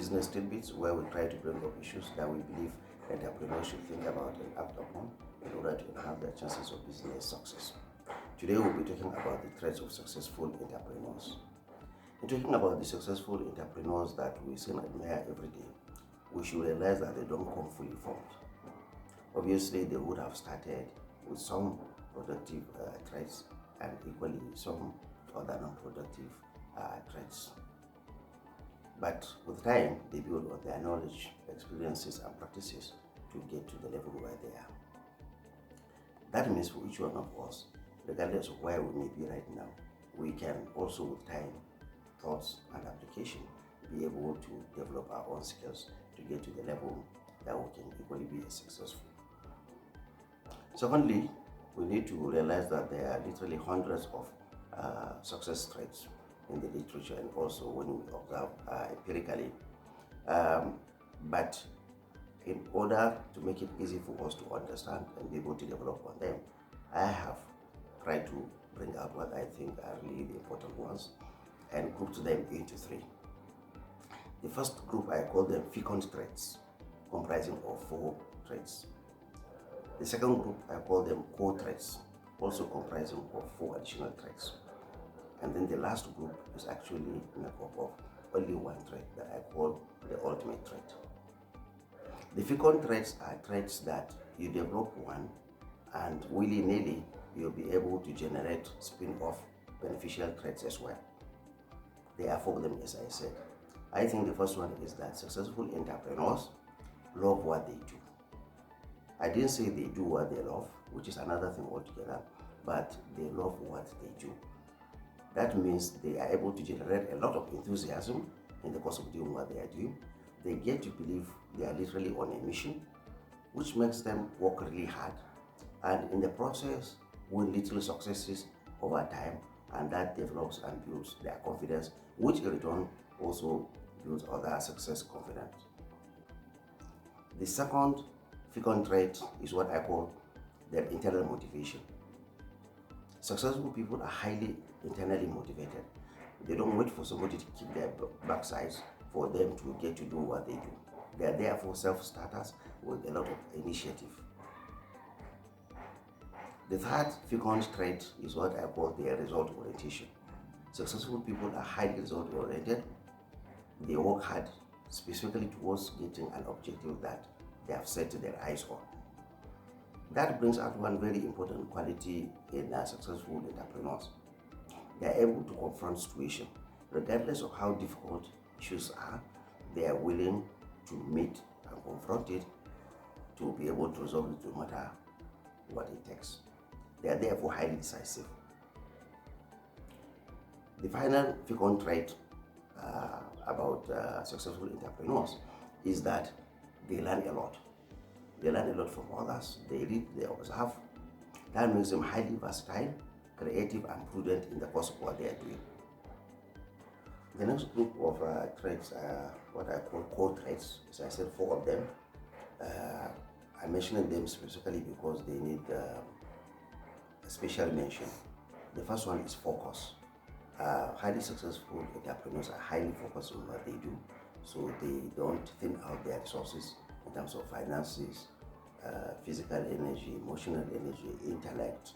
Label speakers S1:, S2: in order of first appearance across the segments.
S1: business tidbits where we try to bring up issues that we believe entrepreneurs should think about and act upon in order to enhance their chances of business success. Today we'll be talking about the traits of successful entrepreneurs. In talking about the successful entrepreneurs that we see and admire every day, we should realize that they don't come fully formed. Obviously, they would have started with some productive traits and equally some other non-productive traits. But with time, they build on their knowledge, experiences, and practices to get to the level where they are. That means for each one of us, regardless of where we may be right now, we can also with time, thoughts, and application be able to develop our own skills to get to the level that we can equally be successful. Secondly, we need to realize that there are literally hundreds of success traits in the literature and also when we observe empirically. But in order to make it easy for us to understand and be able to develop on them, I have tried to bring out what I think are really the important ones and grouped them into three. The first group I call them fecund traits, comprising of 4 traits. The second group I call them core traits, also comprising of 4 additional traits. And then the last group is actually made up of only 1 trait that I call the ultimate trait. The fecund traits are traits that you develop one and willy-nilly you'll be able to generate spin-off beneficial traits as well. There are 4 of them, as I said. I think the first one is that successful entrepreneurs love what they do. I didn't say they do what they love, which is another thing altogether, but they love what they do. That means they are able to generate a lot of enthusiasm in the course of doing what they are doing. They get to believe they are literally on a mission, which makes them work really hard, and in the process win little successes over time, and that develops and builds their confidence, which in return also builds other success confidence. The second fecund trait is what I call their internal motivation. Successful people are highly internally motivated. They don't wait for somebody to kick their backsides for them to get to do what they do. They are therefore self-starters with a lot of initiative. The third fecund trait is what I call their result orientation. Successful people are highly result oriented. They work hard specifically towards getting an objective that they have set their eyes on. That brings out one very important quality in successful entrepreneurs. They are able to confront situations. Regardless of how difficult issues are, they are willing to meet and confront it to be able to resolve it no matter what it takes. They are therefore highly decisive. The final fecund trait about successful entrepreneurs is that they learn a lot. They learn a lot from others, they read, they observe. That makes them highly versatile, creative, and prudent in the course of what they are doing. The next group of traits are what I call core traits. As I said, 4 of them. I'm mentioning them specifically because they need a special mention. The first one is focus. Highly successful entrepreneurs are highly focused on what they do, so they don't thin out their resources in terms of finances, physical energy, emotional energy, intellect,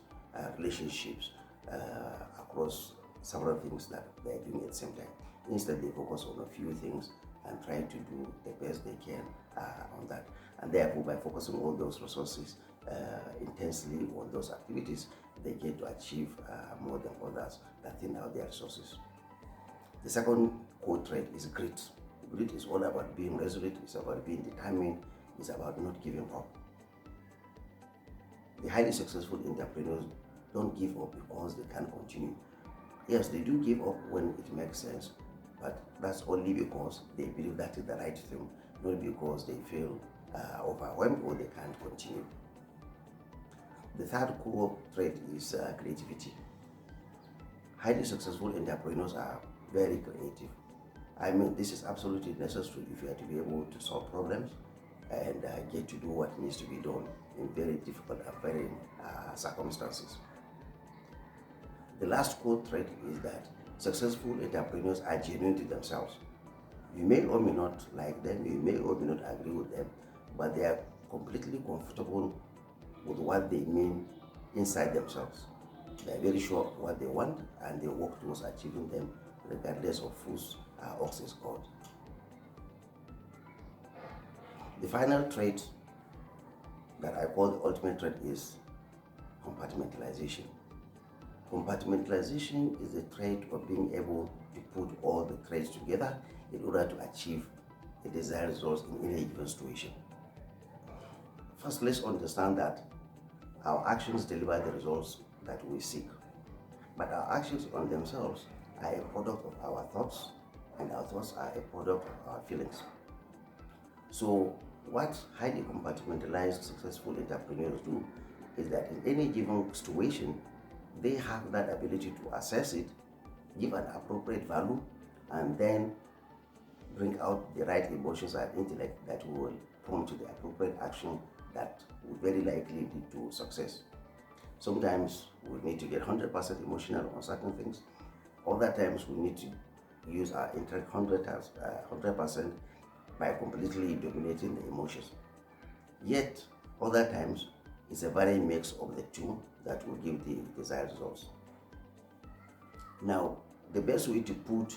S1: relationships, across several things that they're doing at the same time. Instead, they focus on a few things and try to do the best they can on that. And therefore, by focusing all those resources intensely on those activities, they get to achieve more than others that thin out their resources. The second core trait is grit. Grit is all about being resolute, it's about being determined, it's about not giving up. The highly successful entrepreneurs don't give up because they can't continue. Yes, they do give up when it makes sense, but that's only because they believe that is the right thing, not because they feel overwhelmed or they can't continue. The third core trait is creativity. Highly successful entrepreneurs are very creative. I mean, this is absolutely necessary if you are to be able to solve problems and get to do what needs to be done in very difficult and varying circumstances. The last core trait is that successful entrepreneurs are genuine to themselves. You may or may not like them, you may or may not agree with them, but they are completely comfortable with what they mean inside themselves. They are very sure of what they want and they work towards achieving them regardless of whose ox is called. The final trait that I call the ultimate trait is compartmentalization. Compartmentalization is a trait of being able to put all the traits together in order to achieve the desired results in any given situation. First, let's understand that our actions deliver the results that we seek. But our actions on themselves are a product of our thoughts, and our thoughts are a product of our feelings. So, what highly compartmentalized successful entrepreneurs do is that in any given situation, they have that ability to assess it, give an appropriate value, and then bring out the right emotions and intellect that will prompt to the appropriate action that will very likely lead to success. Sometimes we need to get 100% emotional on certain things. Other times we need to use our intellect 100% by completely dominating the emotions. Yet, other times, it's a varying mix of the two that will give the desired results. Now, the best way to put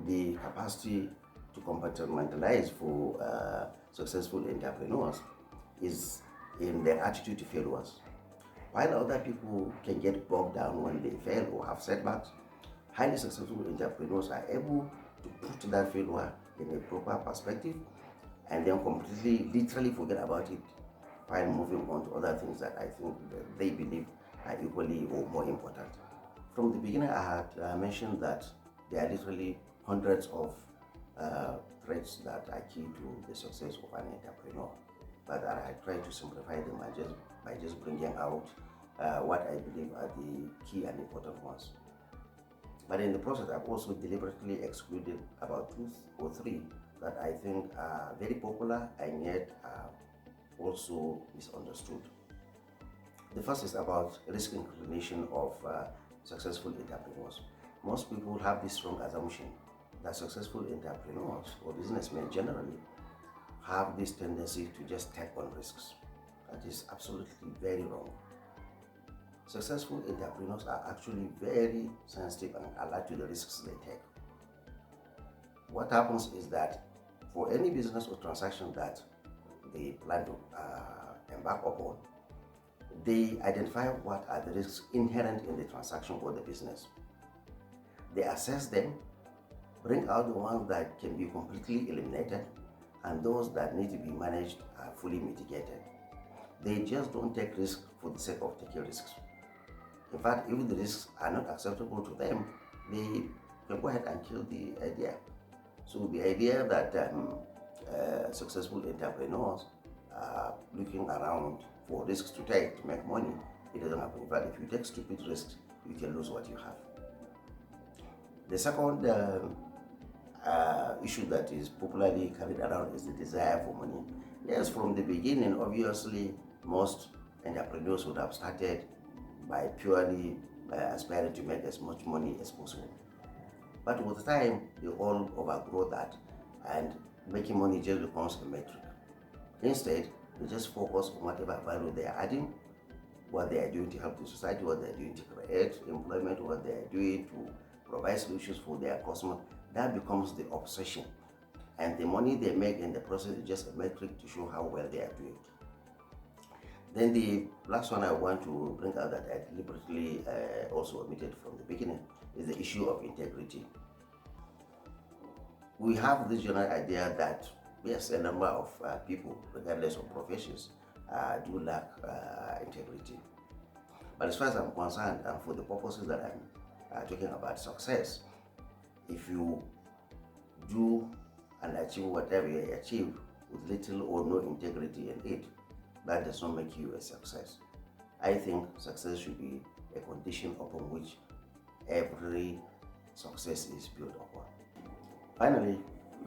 S1: the capacity to compartmentalize for successful entrepreneurs is in their attitude to failures. While other people can get bogged down when they fail or have setbacks, highly successful entrepreneurs are able to put that failure in a proper perspective and then completely, literally forget about it while moving on to other things that I think that they believe are equally or more important. From the beginning, I had mentioned that there are literally hundreds of traits that are key to the success of an entrepreneur, but I try to simplify them by just bringing out what I believe are the key and important ones. But in the process, I've also deliberately excluded about 2 or 3 that I think are very popular and yet are also misunderstood. The first is about risk inclination of successful entrepreneurs. Most people have this strong assumption that successful entrepreneurs or businessmen generally have this tendency to just take on risks. That is absolutely very wrong. Successful entrepreneurs are actually very sensitive and alert to the risks they take. What happens is that for any business or transaction that they plan to embark upon, they identify what are the risks inherent in the transaction or the business. They assess them, bring out the ones that can be completely eliminated, and those that need to be managed are fully mitigated. They just don't take risks for the sake of taking risks. In fact, if the risks are not acceptable to them, they can go ahead and kill the idea. So the idea that successful entrepreneurs are looking around for risks to take to make money, it doesn't happen. In fact, if you take stupid risks, you can lose what you have. The second issue that is popularly carried around is the desire for money. Yes, from the beginning, obviously, most entrepreneurs would have started by purely aspiring to make as much money as possible. But with time, they all overgrow that and making money just becomes a metric. Instead, they just focus on whatever value they are adding, what they are doing to help the society, what they are doing to create employment, what they are doing to provide solutions for their customers. That becomes the obsession. And the money they make in the process is just a metric to show how well they are doing. Then the last one I want to bring out that I deliberately also omitted from the beginning is the issue of integrity. We have this general idea that yes, a number of people, regardless of professions, do lack integrity. But as far as I'm concerned, and for the purposes that I'm talking about success, if you do and achieve whatever you achieve with little or no integrity in it, that does not make you a success. I think success should be a condition upon which every success is built upon. Finally,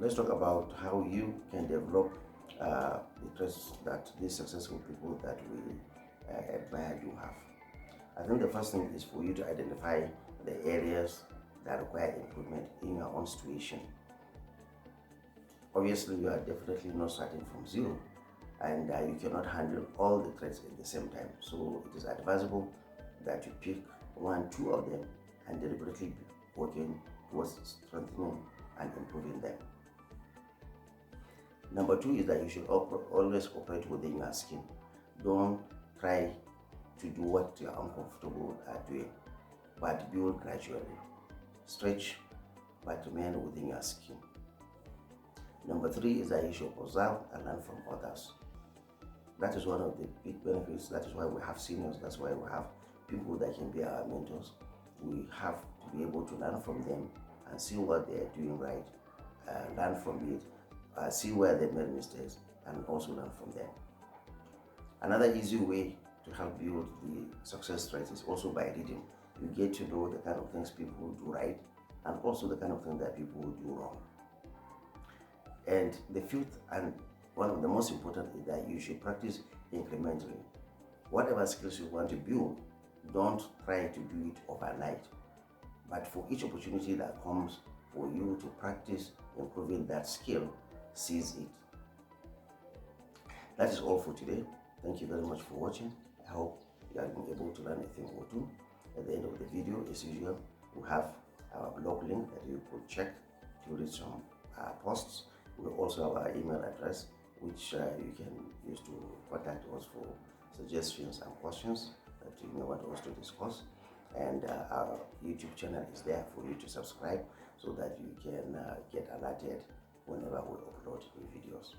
S1: let's talk about how you can develop the traits that these successful people that we admire do have. I think the first thing is for you to identify the areas that require improvement in your own situation. Obviously, you are definitely not starting from zero, and you cannot handle all the threats at the same time. So it is advisable that you pick one, two of them, and deliberately be working towards strengthening and improving them. Number two is that you should always operate within your skin. Don't try to do what you are uncomfortable doing, but build gradually. Stretch, but remain within your skin. Number three is that you should observe and learn from others. That is one of the big benefits. That is why we have seniors. That's why we have people that can be our mentors. We have to be able to learn from them and see what they are doing right, learn from it, see where they made mistakes, and also learn from them. Another easy way to help build the success rate is also by reading. You get to know the kind of things people do right and also the kind of things that people do wrong. And the fifth and one of the most important is that you should practice incrementally. Whatever skills you want to build, don't try to do it overnight. But for each opportunity that comes for you to practice improving that skill, seize it. That is all for today. Thank you very much for watching. I hope you have been able to learn a thing or two. At the end of the video, as usual, we have our blog link that you could check to read some posts. We also have our email address, which you can use to contact us for suggestions and questions that you may want us to discuss. And our YouTube channel is there for you to subscribe so that you can get alerted whenever we upload new videos.